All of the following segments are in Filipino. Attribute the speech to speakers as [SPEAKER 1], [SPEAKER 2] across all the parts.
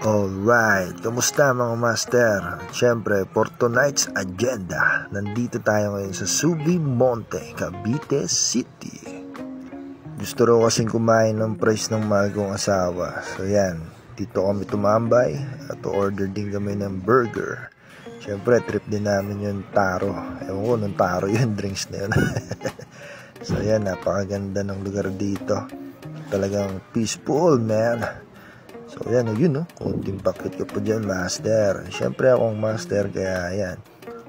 [SPEAKER 1] Alright, kamusta mga master? Siyempre, for tonight's agenda, nandito tayo ngayon sa Subimonte, Cavite City. Gusto raw kasing kumain ng price ng mahal kong asawa. So yan, dito kami tumambay at order din kami ng burger. Siyempre, trip din namin yung taro. Ewan ko, nung taro yun, drinks na yun. So yan, napakaganda ng lugar dito. Talagang peaceful, man. So yan, yun no, konting pakit ka pa dyan, master. Siyempre akong master, kaya yan,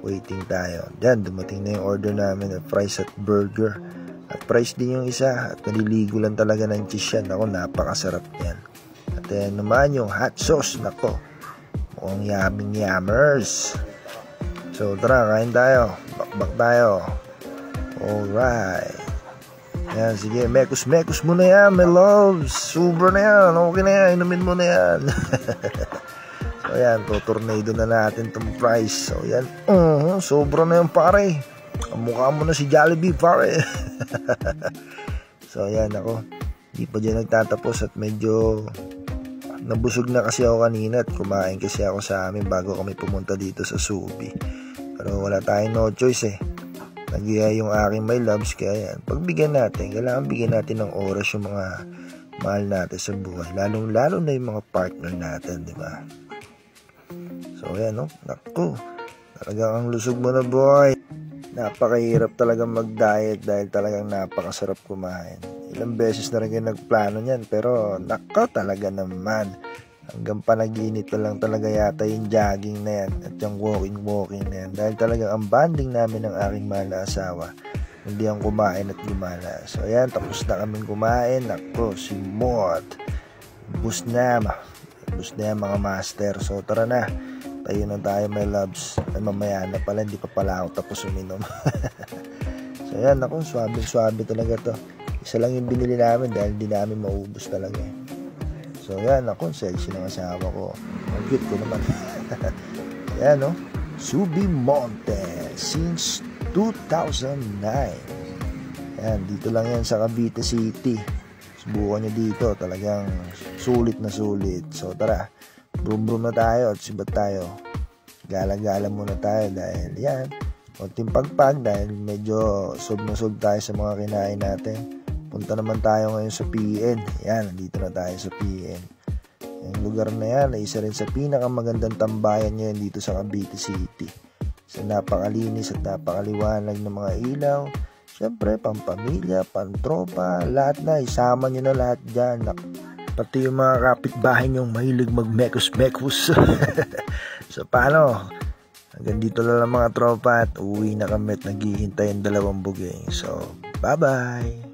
[SPEAKER 1] waiting tayo. Yan, dumating na yung order namin ng fries at burger. At fries din yung isa, at naliligo lang talaga ng cheese yan. Ako, napakasarap yan. At yan naman yung hot sauce, nako, mukhang yammers. So tara, kain tayo, bakbak tayo. Alright. Yan, sige, mekos mo na yan, my loves. Sobra na yan, okay na yan, inumin mo na yan. So yan, tornado na natin tong price. So yan, sobra na yan pare. Ang mukha mo na si Jollibee pare. So yan, ako, di pa dyan nagtatapos at medyo nabusog na kasi ako kanina at kumain kasi ako sa amin bago kami pumunta dito sa Subi. Pero wala tayong no choice eh. Nagyaya yung aking my loves, kaya yan, pagbigyan natin, kailangan bigyan natin ng oras yung mga mahal natin sa buhay, lalo na yung mga partner natin, di ba? So yan, no? Naku, talagang ang lusog mo na, boy. Napakahirap talagang mag-diet dahil talagang napakasarap kumain. Ilang beses na rin kayo nagplano niyan, pero nako talaga naman. Hanggang panaginip na lang talaga yata yung jogging na yan at yung walking na yan. Dahil talagang ang banding namin ng aking mahal na asawa, hindi ang kumain at gumala. So ayan, tapos na kaming kumain. Ako, si Mod. Bus na mga master. So tara na, tayo na tayo my loves. Ay mamaya na pala, hindi pa pala ako tapos uminom. So ayan, ako, swabe talaga to. Isa lang yung binili namin dahil hindi namin maubos talaga eh. So yan, ako, sexy ng asawa ko. Ang cute ko naman. Yan, no? Subimonte since 2009. Yan, dito lang yan sa Cavite City. Subukan nyo dito, talagang sulit na sulit. So tara, brum na tayo at sibat tayo. Gala-gala muna tayo dahil yan, konting pagpag dahil medyo sob tayo sa mga kinain natin. Punta naman tayo ngayon sa PN. Yan, nandito na tayo sa PN. Yung lugar na yan ay isa rin sa pinakamagandang tambayan ngayon dito sa Cavite City. Sa napakalinis at napakaliwanag ng mga ilaw. Siyempre, pampamilya, pantropa, lahat na. Isama nyo na lahat dyan. Pati yung mga kapitbahay nyong mahilig mag-mekos. So, paano? Hanggang dito lang mga tropa at uwi na kami at naghihintay ang dalawang buging. So, bye-bye!